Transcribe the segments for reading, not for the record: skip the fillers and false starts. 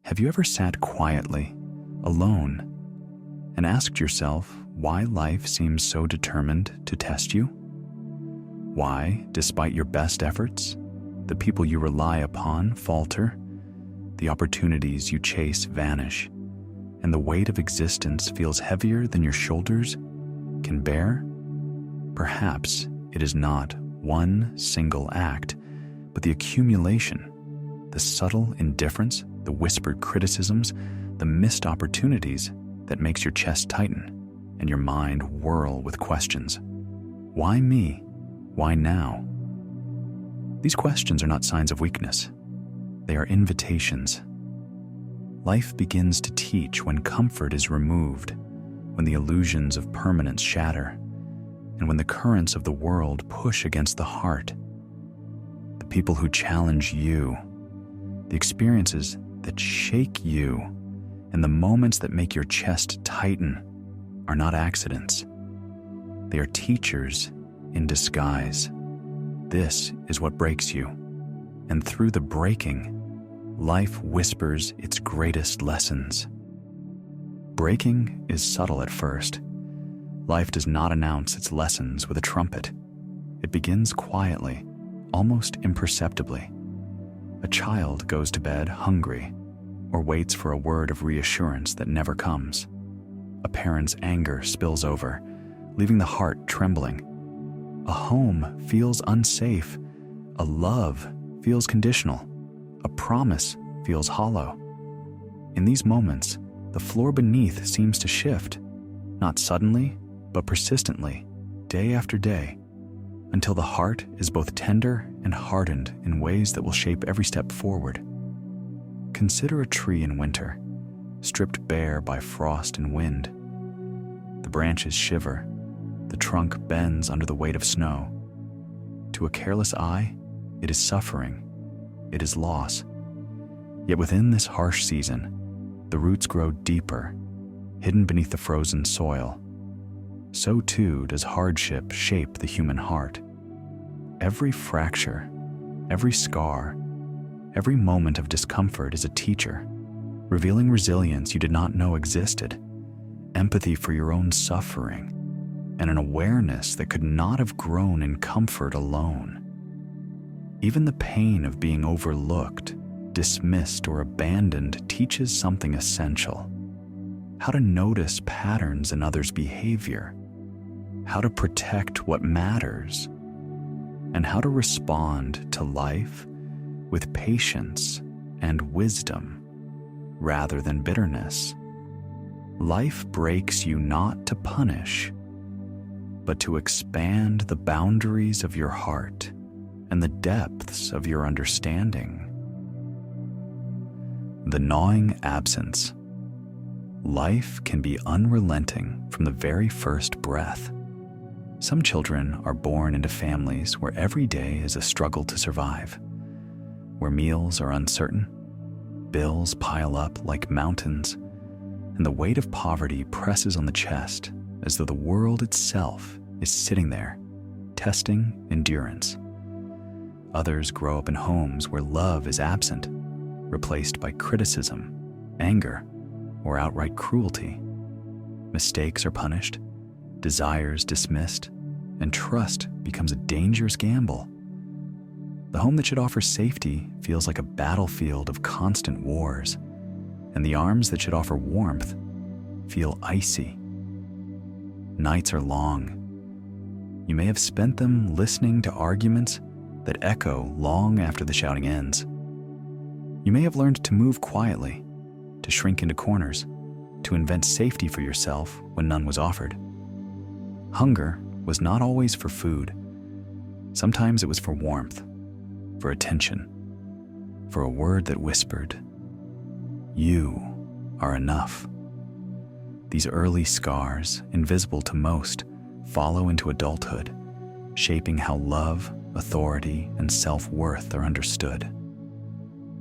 Have you ever sat quietly, alone, and asked yourself why life seems so determined to test you? Why, despite your best efforts, the people you rely upon falter, the opportunities you chase vanish, and the weight of existence feels heavier than your shoulders can bear? Perhaps it is not one single act, but the accumulation, the subtle indifference, the whispered criticisms, the missed opportunities that makes your chest tighten and your mind whirl with questions. Why me? Why now? These questions are not signs of weakness. They are invitations. Life begins to teach when comfort is removed, when the illusions of permanence shatter, and when the currents of the world push against the heart. The people who challenge you, the experiences that shake you, and the moments that make your chest tighten are not accidents. They are teachers in disguise. This is what breaks you, and through the breaking, life whispers its greatest lessons. Breaking is subtle at first. Life does not announce its lessons with a trumpet. It begins quietly, almost imperceptibly. A child goes to bed hungry, or waits for a word of reassurance that never comes. A parent's anger spills over, leaving the heart trembling. A home feels unsafe. A love feels conditional. A promise feels hollow. In these moments, the floor beneath seems to shift, not suddenly, but persistently, day after day, until the heart is both tender and hardened in ways that will shape every step forward. Consider a tree in winter, stripped bare by frost and wind. The branches shiver, the trunk bends under the weight of snow. To a careless eye, it is suffering, it is loss. Yet within this harsh season, the roots grow deeper, hidden beneath the frozen soil. So too does hardship shape the human heart. Every fracture, every scar, every moment of discomfort is a teacher, revealing resilience you did not know existed, empathy for your own suffering, and an awareness that could not have grown in comfort alone. Even the pain of being overlooked, dismissed, or abandoned teaches something essential: how to notice patterns in others' behavior, how to protect what matters, and how to respond to life with patience and wisdom rather than bitterness. Life breaks you not to punish, but to expand the boundaries of your heart and the depths of your understanding. The gnawing absence. Life can be unrelenting from the very first breath. Some children are born into families where every day is a struggle to survive, where meals are uncertain, bills pile up like mountains, and the weight of poverty presses on the chest as though the world itself is sitting there, testing endurance. Others grow up in homes where love is absent, replaced by criticism, anger, or outright cruelty. Mistakes are punished, desires dismissed, and trust becomes a dangerous gamble. The home that should offer safety feels like a battlefield of constant wars, and the arms that should offer warmth feel icy. Nights are long. You may have spent them listening to arguments that echo long after the shouting ends. You may have learned to move quietly, to shrink into corners, to invent safety for yourself when none was offered. Hunger was not always for food. Sometimes it was for warmth, for attention, for a word that whispered, "You are enough." These early scars, invisible to most, follow into adulthood, shaping how love, authority, and self-worth are understood.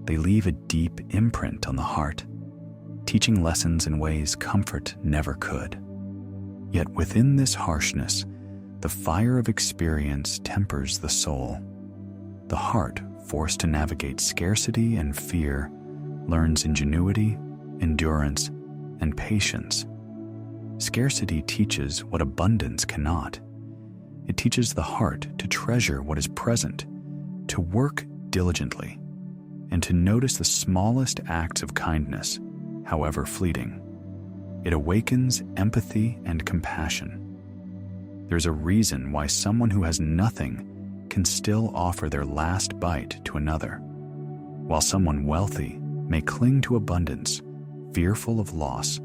They leave a deep imprint on the heart, teaching lessons in ways comfort never could. Yet within this harshness, the fire of experience tempers the soul. The heart, forced to navigate scarcity and fear, learns ingenuity, endurance, and patience. Scarcity teaches what abundance cannot. It teaches the heart to treasure what is present, to work diligently, and to notice the smallest acts of kindness, however fleeting. It awakens empathy and compassion. There's a reason why someone who has nothing can still offer their last bite to another, while someone wealthy may cling to abundance, fearful of loss,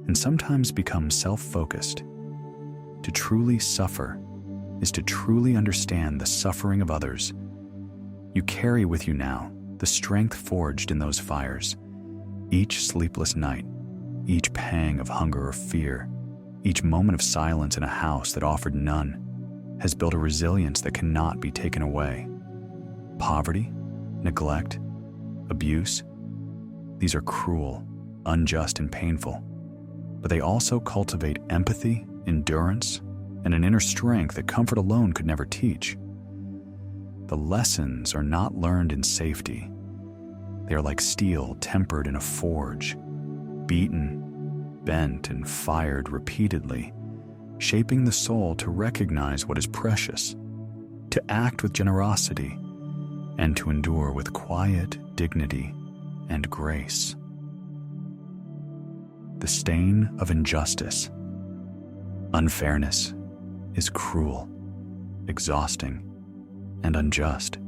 and sometimes become self-focused. To truly suffer is to truly understand the suffering of others. You carry with you now the strength forged in those fires. Each sleepless night, each pang of hunger or fear, each moment of silence in a house that offered none, has built a resilience that cannot be taken away. Poverty, neglect, abuse, these are cruel, unjust, and painful, but they also cultivate empathy, endurance, and an inner strength that comfort alone could never teach. The lessons are not learned in safety. They are like steel tempered in a forge, beaten, bent, and fired repeatedly, shaping the soul to recognize what is precious, to act with generosity, and to endure with quiet dignity and grace. The stain of injustice. Unfairness is cruel, exhausting, and unjust.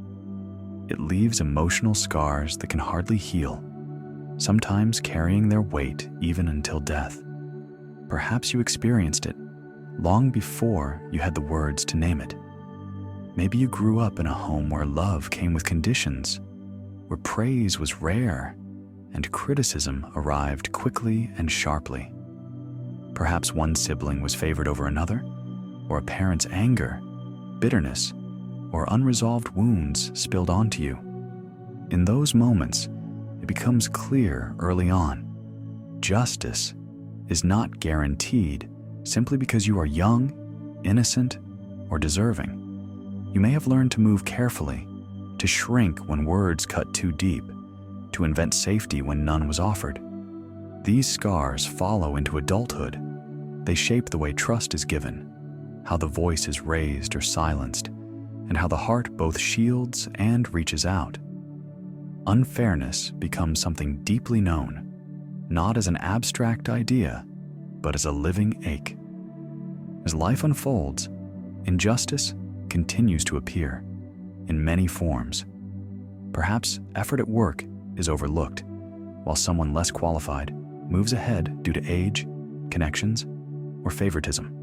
It leaves emotional scars that can hardly heal, sometimes carrying their weight even until death. Perhaps you experienced it long before you had the words to name it. Maybe you grew up in a home where love came with conditions, where praise was rare and criticism arrived quickly and sharply. Perhaps one sibling was favored over another, or a parent's anger, bitterness, or unresolved wounds spilled onto you. In those moments, it becomes clear early on, justice is not guaranteed simply because you are young, innocent, or deserving. You may have learned to move carefully, to shrink when words cut too deep, to invent safety when none was offered. These scars follow into adulthood. They shape the way trust is given, how the voice is raised or silenced, and how the heart both shields and reaches out. Unfairness becomes something deeply known, not as an abstract idea, but as a living ache. As life unfolds, injustice continues to appear in many forms. Perhaps effort at work is overlooked, while someone less qualified moves ahead due to age, connections, or favoritism.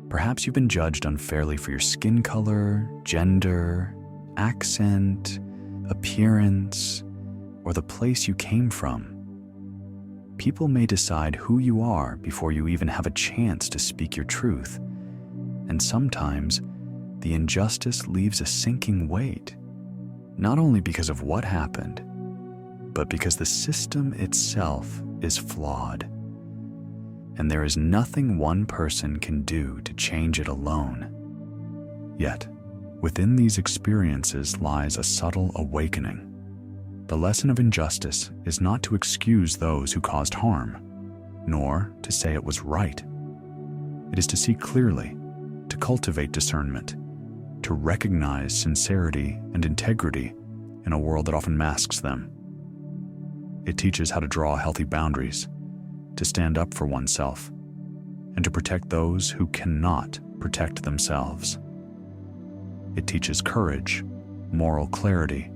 Perhaps you've been judged unfairly for your skin color, gender, accent, appearance, or the place you came from. People may decide who you are before you even have a chance to speak your truth, and sometimes the injustice leaves a sinking weight, not only because of what happened, but because the system itself is flawed, and there is nothing one person can do to change it alone. Yet, within these experiences lies a subtle awakening. The lesson of injustice is not to excuse those who caused harm, nor to say it was right. It is to see clearly, to cultivate discernment, to recognize sincerity and integrity in a world that often masks them. It teaches how to draw healthy boundaries, to stand up for oneself, and to protect those who cannot protect themselves. It teaches courage, moral clarity,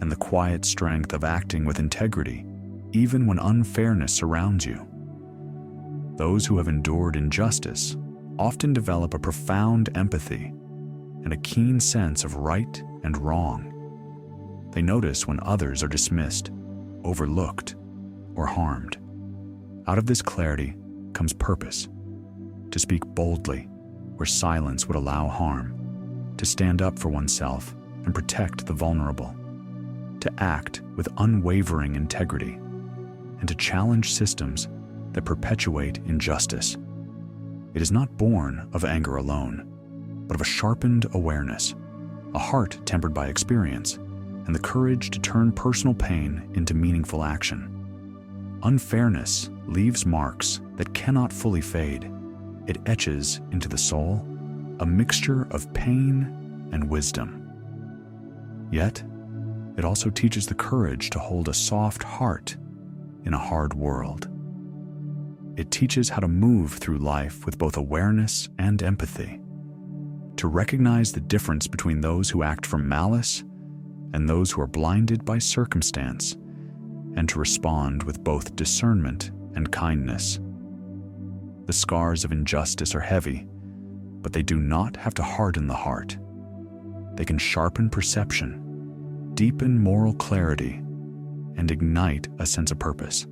and the quiet strength of acting with integrity, even when unfairness surrounds you. Those who have endured injustice often develop a profound empathy and a keen sense of right and wrong. They notice when others are dismissed, overlooked, or harmed. Out of this clarity comes purpose, to speak boldly where silence would allow harm, to stand up for oneself and protect the vulnerable, to act with unwavering integrity, and to challenge systems that perpetuate injustice. It is not born of anger alone, but of a sharpened awareness, a heart tempered by experience, and the courage to turn personal pain into meaningful action. Unfairness leaves marks that cannot fully fade. It etches into the soul a mixture of pain and wisdom. Yet, it also teaches the courage to hold a soft heart in a hard world. It teaches how to move through life with both awareness and empathy, to recognize the difference between those who act from malice and those who are blinded by circumstance, and to respond with both discernment and kindness. The scars of injustice are heavy, but they do not have to harden the heart. They can sharpen perception, deepen moral clarity, and ignite a sense of purpose.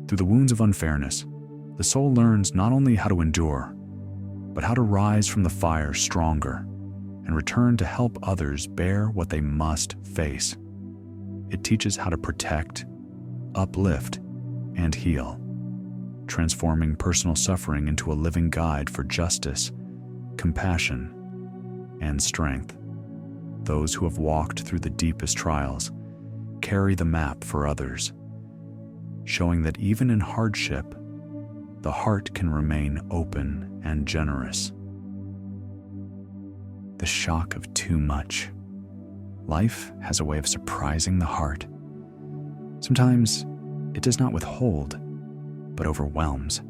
Through the wounds of unfairness, the soul learns not only how to endure, but how to rise from the fire stronger and return to help others bear what they must face. It teaches how to protect, uplift, and heal, transforming personal suffering into a living guide for justice, compassion, and strength. Those who have walked through the deepest trials carry the map for others, showing that even in hardship, the heart can remain open and generous. The shock of too much. Life has a way of surprising the heart. Sometimes it does not withhold, but overwhelms.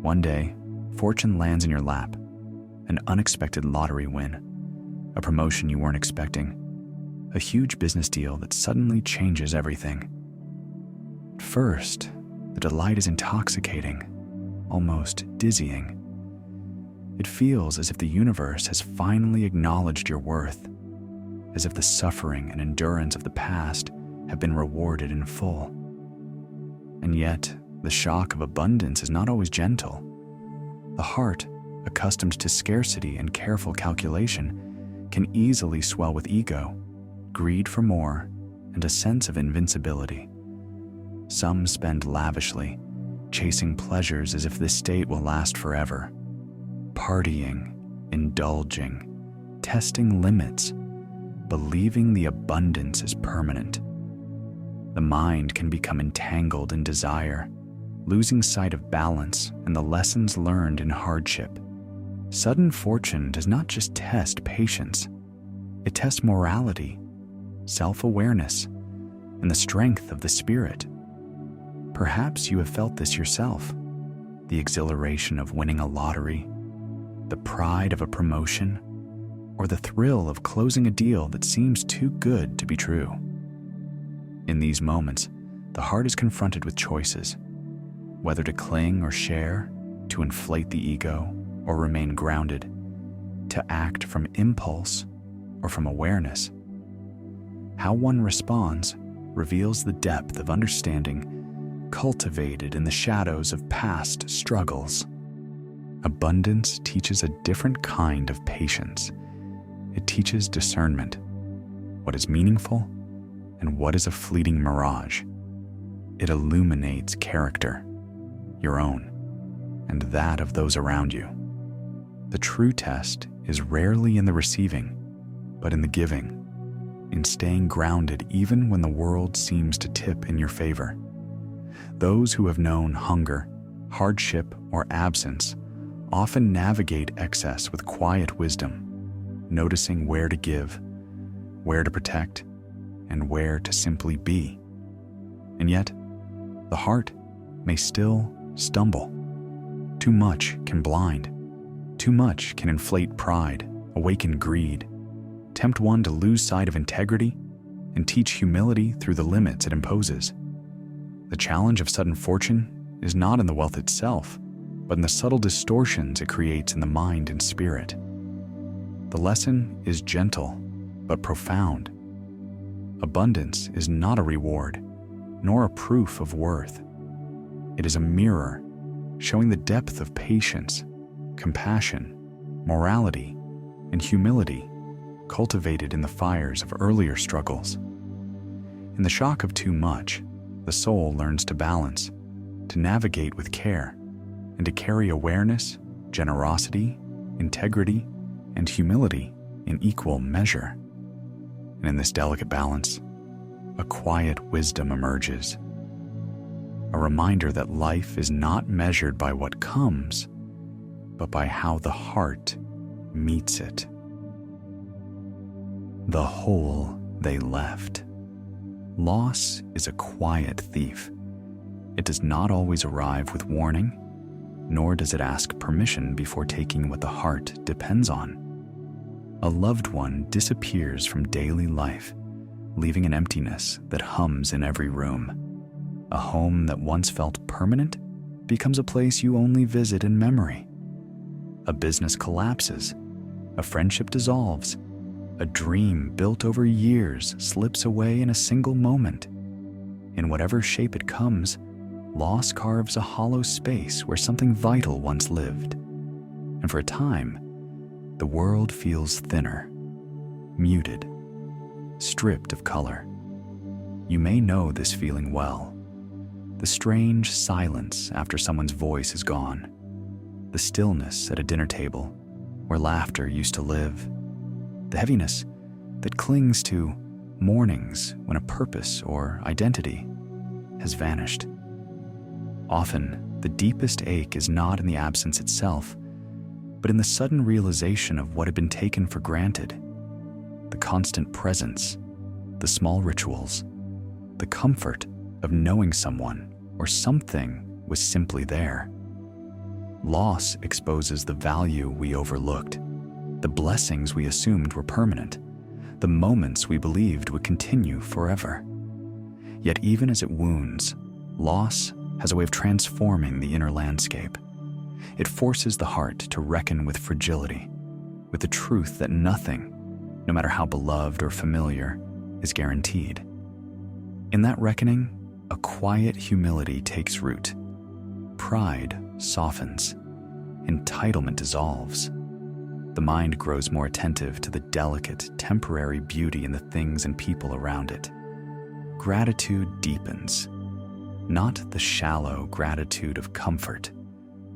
One day, fortune lands in your lap, an unexpected lottery win, a promotion you weren't expecting, a huge business deal that suddenly changes everything. At first, the delight is intoxicating, almost dizzying. It feels as if the universe has finally acknowledged your worth, as if the suffering and endurance of the past have been rewarded in full. And yet, the shock of abundance is not always gentle. The heart, accustomed to scarcity and careful calculation, can easily swell with ego, greed for more, and a sense of invincibility. Some spend lavishly, chasing pleasures as if this state will last forever, partying, indulging, testing limits, believing the abundance is permanent. The mind can become entangled in desire, losing sight of balance and the lessons learned in hardship. Sudden fortune does not just test patience, it tests morality, self-awareness, and the strength of the spirit. Perhaps you have felt this yourself, the exhilaration of winning a lottery, the pride of a promotion, or the thrill of closing a deal that seems too good to be true. In these moments, the heart is confronted with choices, whether to cling or share, to inflate the ego or remain grounded, to act from impulse or from awareness. How one responds reveals the depth of understanding cultivated in the shadows of past struggles. Abundance teaches a different kind of patience. It teaches discernment, what is meaningful and what is a fleeting mirage. It illuminates character, your own, and that of those around you. The true test is rarely in the receiving, but in the giving, in staying grounded even when the world seems to tip in your favor. Those who have known hunger, hardship, or absence often navigate excess with quiet wisdom, noticing where to give, where to protect, and where to simply be. And yet, the heart may still stumble. Too much can blind. Too much can inflate pride, awaken greed, tempt one to lose sight of integrity, and teach humility through the limits it imposes. The challenge of sudden fortune is not in the wealth itself, but in the subtle distortions it creates in the mind and spirit. The lesson is gentle, but profound. Abundance is not a reward, nor a proof of worth. It is a mirror, showing the depth of patience, compassion, morality, and humility cultivated in the fires of earlier struggles. In the shock of too much, the soul learns to balance, to navigate with care, and to carry awareness, generosity, integrity, and humility in equal measure. And in this delicate balance, a quiet wisdom emerges. A reminder that life is not measured by what comes, but by how the heart meets it. The hole they left. Loss is a quiet thief. It does not always arrive with warning, nor does it ask permission before taking what the heart depends on. A loved one disappears from daily life, leaving an emptiness that hums in every room. A home that once felt permanent becomes a place you only visit in memory. A business collapses, a friendship dissolves, a dream built over years slips away in a single moment. In whatever shape it comes, loss carves a hollow space where something vital once lived. And for a time, the world feels thinner, muted, stripped of color. You may know this feeling well. The strange silence after someone's voice is gone. The stillness at a dinner table where laughter used to live. The heaviness that clings to mornings when a purpose or identity has vanished. Often, the deepest ache is not in the absence itself, but in the sudden realization of what had been taken for granted. The constant presence, the small rituals, the comfort of knowing someone or something was simply there. Loss exposes the value we overlooked, the blessings we assumed were permanent, the moments we believed would continue forever. Yet even as it wounds, loss has a way of transforming the inner landscape. It forces the heart to reckon with fragility, with the truth that nothing, no matter how beloved or familiar, is guaranteed. In that reckoning, a quiet humility takes root. Pride softens. Entitlement dissolves. The mind grows more attentive to the delicate, temporary beauty in the things and people around it. Gratitude deepens. Not the shallow gratitude of comfort,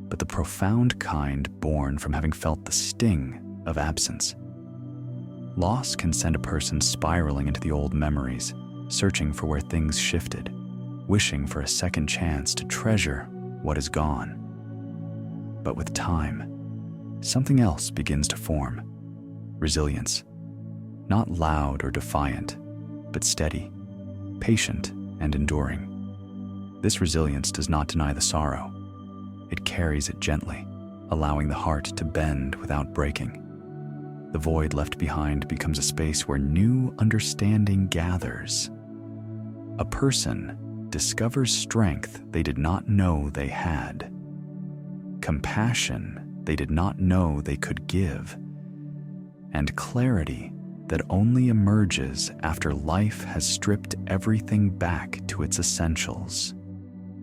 but the profound kind born from having felt the sting of absence. Loss can send a person spiraling into the old memories, searching for where things shifted, wishing for a second chance to treasure what is gone. But with time, something else begins to form. Resilience. Not loud or defiant, but steady, patient, and enduring. This resilience does not deny the sorrow. It carries it gently, allowing the heart to bend without breaking. The void left behind becomes a space where new understanding gathers. A person discovers strength they did not know they had, compassion they did not know they could give, and clarity that only emerges after life has stripped everything back to its essentials.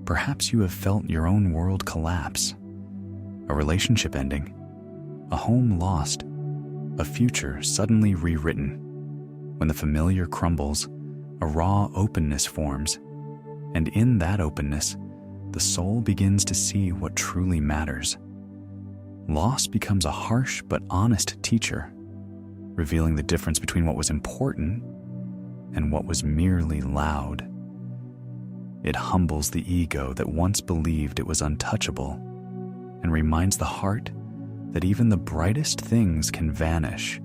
Perhaps you have felt your own world collapse, a relationship ending, a home lost, a future suddenly rewritten. When the familiar crumbles, a raw openness forms, and in that openness, the soul begins to see what truly matters. Loss becomes a harsh but honest teacher, revealing the difference between what was important and what was merely loud. It humbles the ego that once believed it was untouchable and reminds the heart that even the brightest things can vanish,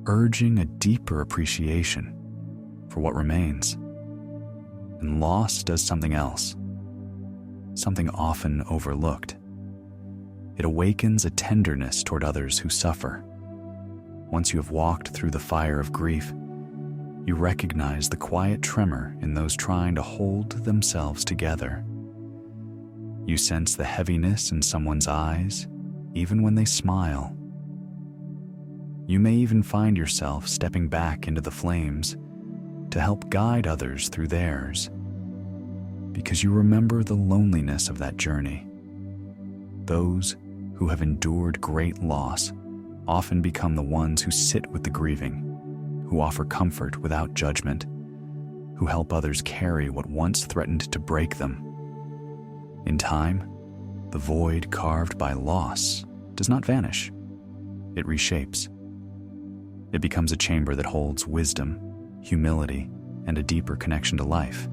urging a deeper appreciation for what remains. And loss does something else, something often overlooked. It awakens a tenderness toward others who suffer. Once you have walked through the fire of grief, you recognize the quiet tremor in those trying to hold themselves together. You sense the heaviness in someone's eyes, even when they smile. You may even find yourself stepping back into the flames to help guide others through theirs, because you remember the loneliness of that journey. Those who have endured great loss often become the ones who sit with the grieving, who offer comfort without judgment, who help others carry what once threatened to break them. In time, the void carved by loss does not vanish, it reshapes. It becomes a chamber that holds wisdom, humility, and a deeper connection to life.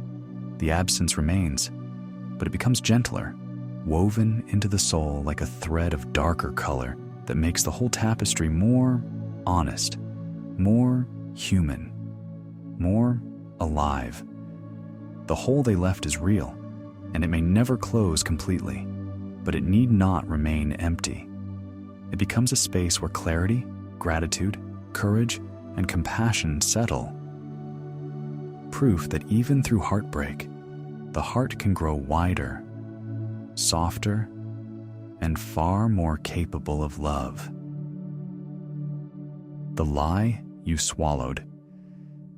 The absence remains, but it becomes gentler, woven into the soul like a thread of darker color that makes the whole tapestry more honest, more human, more alive. The hole they left is real, and it may never close completely, but it need not remain empty. It becomes a space where clarity, gratitude, courage, and compassion settle. Proof that even through heartbreak, the heart can grow wider, softer, and far more capable of love. The lie you swallowed.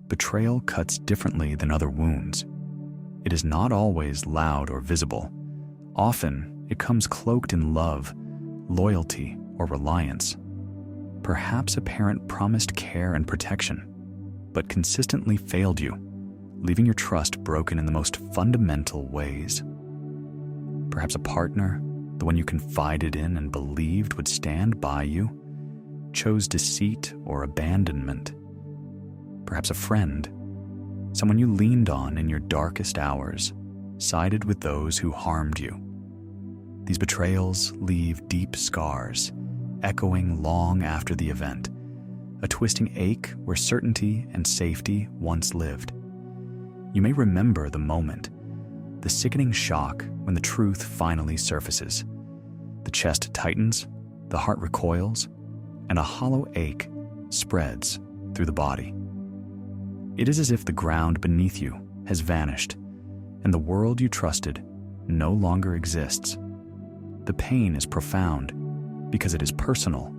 Betrayal cuts differently than other wounds. It is not always loud or visible. Often, it comes cloaked in love, loyalty, or reliance. Perhaps a parent promised care and protection, but consistently failed you, leaving your trust broken in the most fundamental ways. Perhaps a partner, the one you confided in and believed would stand by you, chose deceit or abandonment. Perhaps a friend, someone you leaned on in your darkest hours, sided with those who harmed you. These betrayals leave deep scars, echoing long after the event, a twisting ache where certainty and safety once lived. You may remember the moment, the sickening shock when the truth finally surfaces. The chest tightens, the heart recoils, and a hollow ache spreads through the body. It is as if the ground beneath you has vanished, and the world you trusted no longer exists. The pain is profound because it is personal.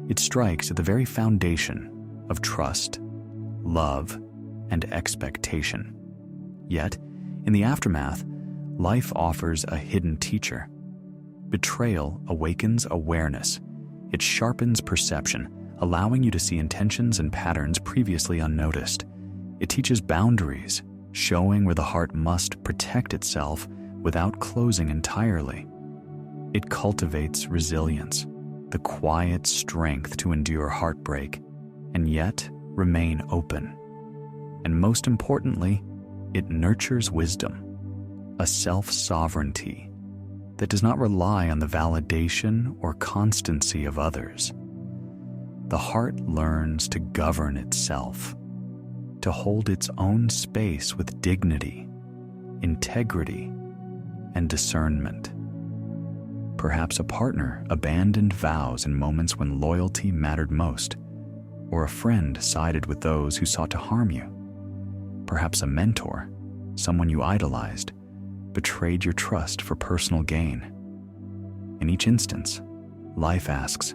It strikes at the very foundation of trust, love, and expectation. Yet, in the aftermath, life offers a hidden teacher. Betrayal awakens awareness. It sharpens perception, allowing you to see intentions and patterns previously unnoticed. It teaches boundaries, showing where the heart must protect itself without closing entirely. It cultivates resilience, the quiet strength to endure heartbreak and yet remain open. And most importantly, it nurtures wisdom, a self-sovereignty that does not rely on the validation or constancy of others. The heart learns to govern itself, to hold its own space with dignity, integrity, and discernment. Perhaps a partner abandoned vows in moments when loyalty mattered most, or a friend sided with those who sought to harm you. Perhaps a mentor, someone you idolized, betrayed your trust for personal gain. In each instance, life asks,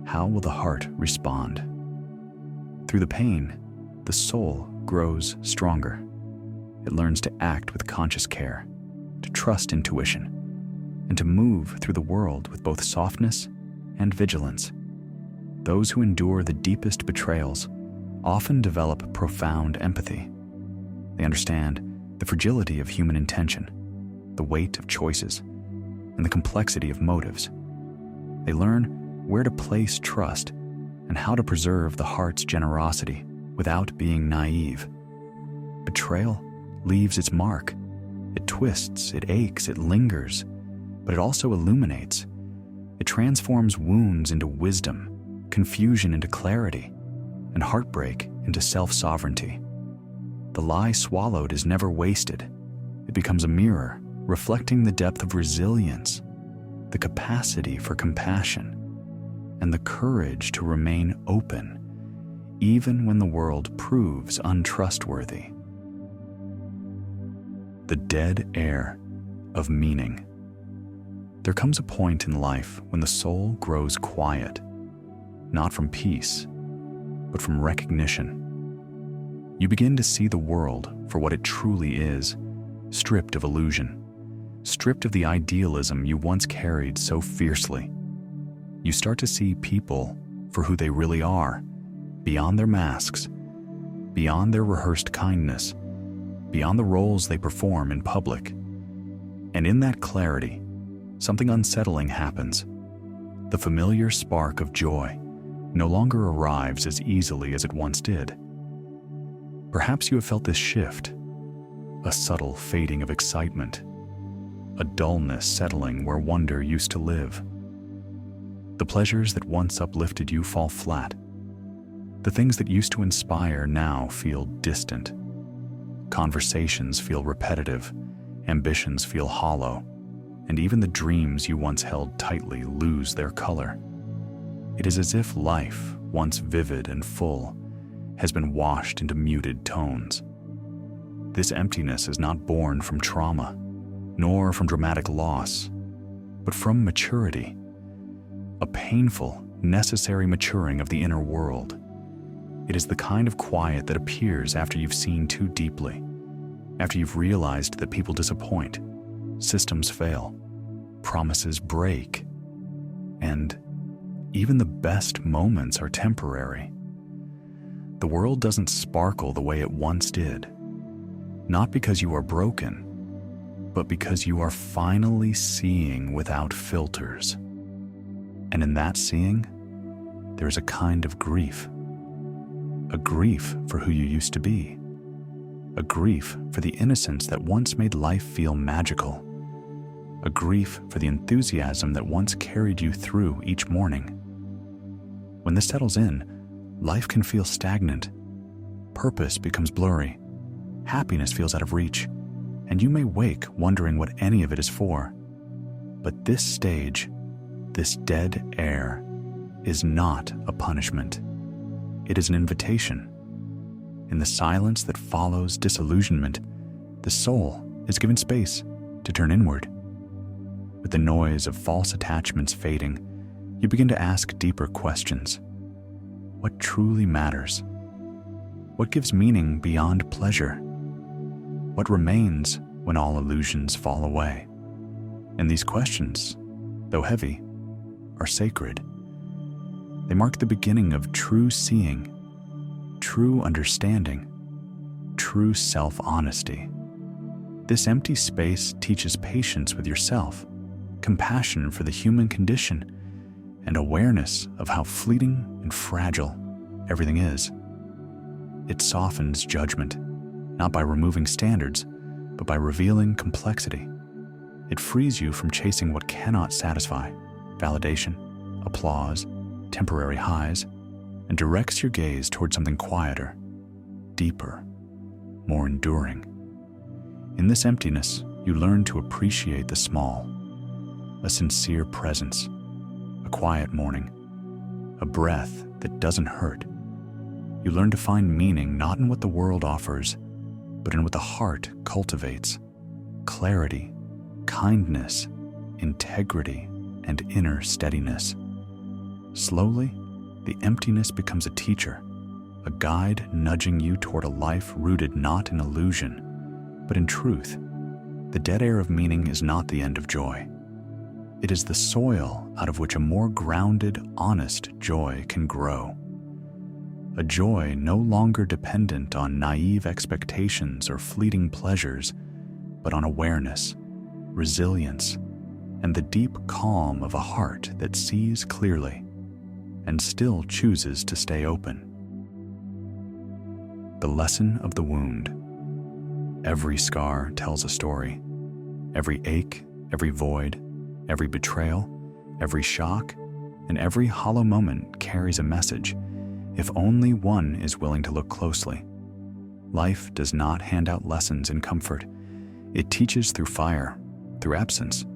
how will the heart respond? Through the pain, the soul grows stronger. It learns to act with conscious care, to trust intuition, and to move through the world with both softness and vigilance. Those who endure the deepest betrayals often develop profound empathy. They understand the fragility of human intention, the weight of choices, and the complexity of motives. They learn where to place trust and how to preserve the heart's generosity without being naive. Betrayal leaves its mark. It twists, it aches, it lingers, but it also illuminates. It transforms wounds into wisdom, confusion into clarity, and heartbreak into self-sovereignty. The lie swallowed is never wasted. It becomes a mirror, reflecting the depth of resilience, the capacity for compassion, and the courage to remain open, even when the world proves untrustworthy. The dead air of meaning. There comes a point in life when the soul grows quiet, not from peace, but from recognition. You begin to see the world for what it truly is, stripped of illusion, stripped of the idealism you once carried so fiercely. You start to see people for who they really are, beyond their masks, beyond their rehearsed kindness, beyond the roles they perform in public. And in that clarity, something unsettling happens. The familiar spark of joy, no longer arrives as easily as it once did. Perhaps you have felt this shift, a subtle fading of excitement, a dullness settling where wonder used to live. The pleasures that once uplifted you fall flat. The things that used to inspire now feel distant. Conversations feel repetitive, ambitions feel hollow, and even the dreams you once held tightly lose their color. It is as if life, once vivid and full, has been washed into muted tones. This emptiness is not born from trauma, nor from dramatic loss, but from maturity, a painful, necessary maturing of the inner world. It is the kind of quiet that appears after you've seen too deeply, after you've realized that people disappoint, systems fail, promises break, and even the best moments are temporary. The world doesn't sparkle the way it once did, not because you are broken, but because you are finally seeing without filters. And in that seeing, there is a kind of grief. A grief for who you used to be. A grief for the innocence that once made life feel magical. A grief for the enthusiasm that once carried you through each morning. When this settles in, life can feel stagnant. Purpose becomes blurry. Happiness feels out of reach, and you may wake wondering what any of it is for. But this stage, this dead air, is not a punishment. It is an invitation. In the silence that follows disillusionment, the soul is given space to turn inward. With the noise of false attachments fading, you begin to ask deeper questions. What truly matters? What gives meaning beyond pleasure? What remains when all illusions fall away? And these questions, though heavy, are sacred. They mark the beginning of true seeing, true understanding, true self-honesty. This empty space teaches patience with yourself, compassion for the human condition, and awareness of how fleeting and fragile everything is. It softens judgment, not by removing standards, but by revealing complexity. It frees you from chasing what cannot satisfy, validation, applause, temporary highs, and directs your gaze toward something quieter, deeper, more enduring. In this emptiness, you learn to appreciate the small, a sincere presence, a quiet morning, a breath that doesn't hurt. You learn to find meaning not in what the world offers, but in what the heart cultivates: clarity, kindness, integrity, and inner steadiness. Slowly, the emptiness becomes a teacher, a guide nudging you toward a life rooted not in illusion, but in truth. The dead air of meaning is not the end of joy. It is the soil out of which a more grounded, honest joy can grow. A joy no longer dependent on naive expectations or fleeting pleasures, but on awareness, resilience, and the deep calm of a heart that sees clearly and still chooses to stay open. The lesson of the wound. Every scar tells a story. Every ache, every void, every betrayal, every shock, and every hollow moment carries a message, if only one is willing to look closely. Life does not hand out lessons in comfort. It teaches through fire, through absence,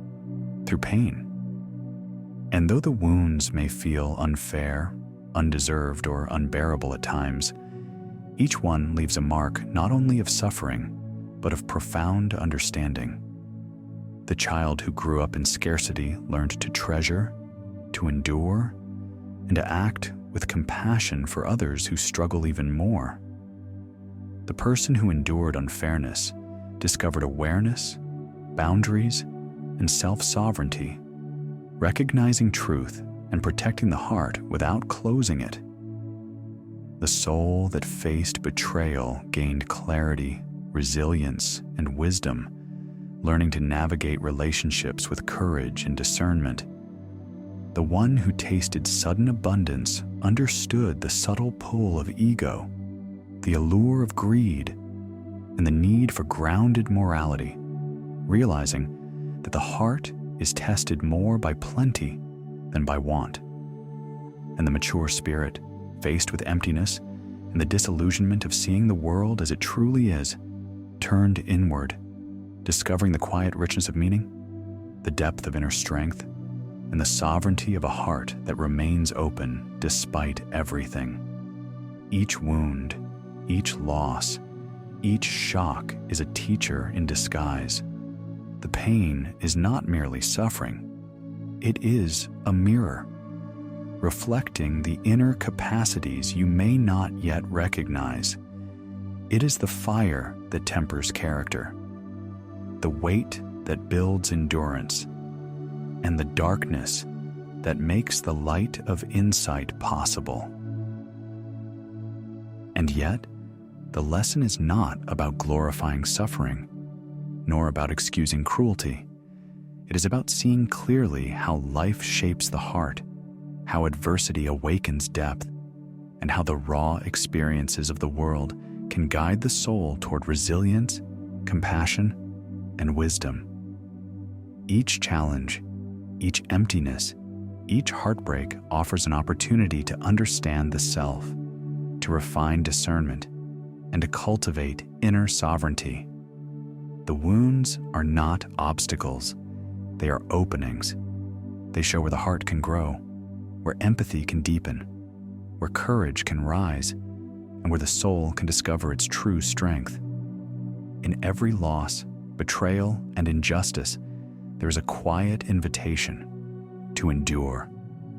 through pain. And though the wounds may feel unfair, undeserved, or unbearable at times, each one leaves a mark not only of suffering, but of profound understanding. The child who grew up in scarcity learned to treasure, to endure, and to act with compassion for others who struggle even more. The person who endured unfairness discovered awareness, boundaries, and self-sovereignty, recognizing truth and protecting the heart without closing it. The soul that faced betrayal gained clarity, resilience, and wisdom, learning to navigate relationships with courage and discernment. The one who tasted sudden abundance understood the subtle pull of ego, the allure of greed, and the need for grounded morality, realizing that the heart is tested more by plenty than by want. And the mature spirit, faced with emptiness and the disillusionment of seeing the world as it truly is, turned inward, discovering the quiet richness of meaning, the depth of inner strength, and the sovereignty of a heart that remains open despite everything. Each wound, each loss, each shock is a teacher in disguise. The pain is not merely suffering. It is a mirror, reflecting the inner capacities you may not yet recognize. It is the fire that tempers character, the weight that builds endurance, and the darkness that makes the light of insight possible. And yet, the lesson is not about glorifying suffering, nor about excusing cruelty. It is about seeing clearly how life shapes the heart, how adversity awakens depth, and how the raw experiences of the world can guide the soul toward resilience, compassion, and wisdom. Each challenge, each emptiness, each heartbreak offers an opportunity to understand the self, to refine discernment, and to cultivate inner sovereignty. The wounds are not obstacles, they are openings. They show where the heart can grow, where empathy can deepen, where courage can rise, and where the soul can discover its true strength. In every loss, betrayal, and injustice, there is a quiet invitation to endure,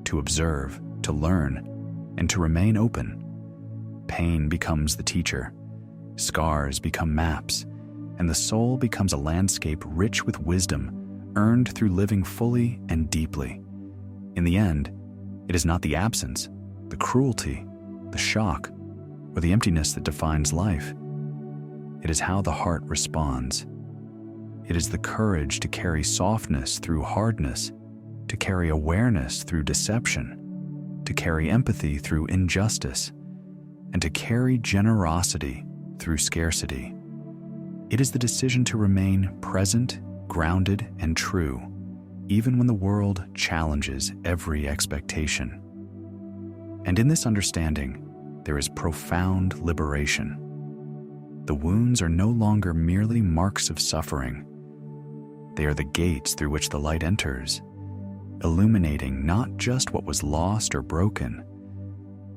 to observe, to learn, and to remain open. Pain becomes the teacher, scars become maps, and the soul becomes a landscape rich with wisdom earned through living fully and deeply. In the end, it is not the absence, the cruelty, the shock, or the emptiness that defines life. It is how the heart responds. It is the courage to carry softness through hardness, to carry awareness through deception, to carry empathy through injustice, and to carry generosity through scarcity. It is the decision to remain present, grounded, and true, even when the world challenges every expectation. And in this understanding, there is profound liberation. The wounds are no longer merely marks of suffering. They are the gates through which the light enters, illuminating not just what was lost or broken,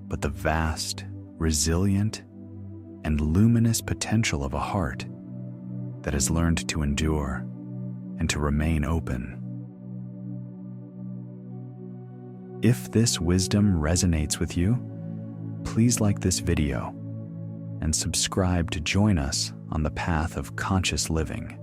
but the vast, resilient, and luminous potential of a heart that has learned to endure and to remain open. If this wisdom resonates with you, please like this video and subscribe to join us on the path of conscious living.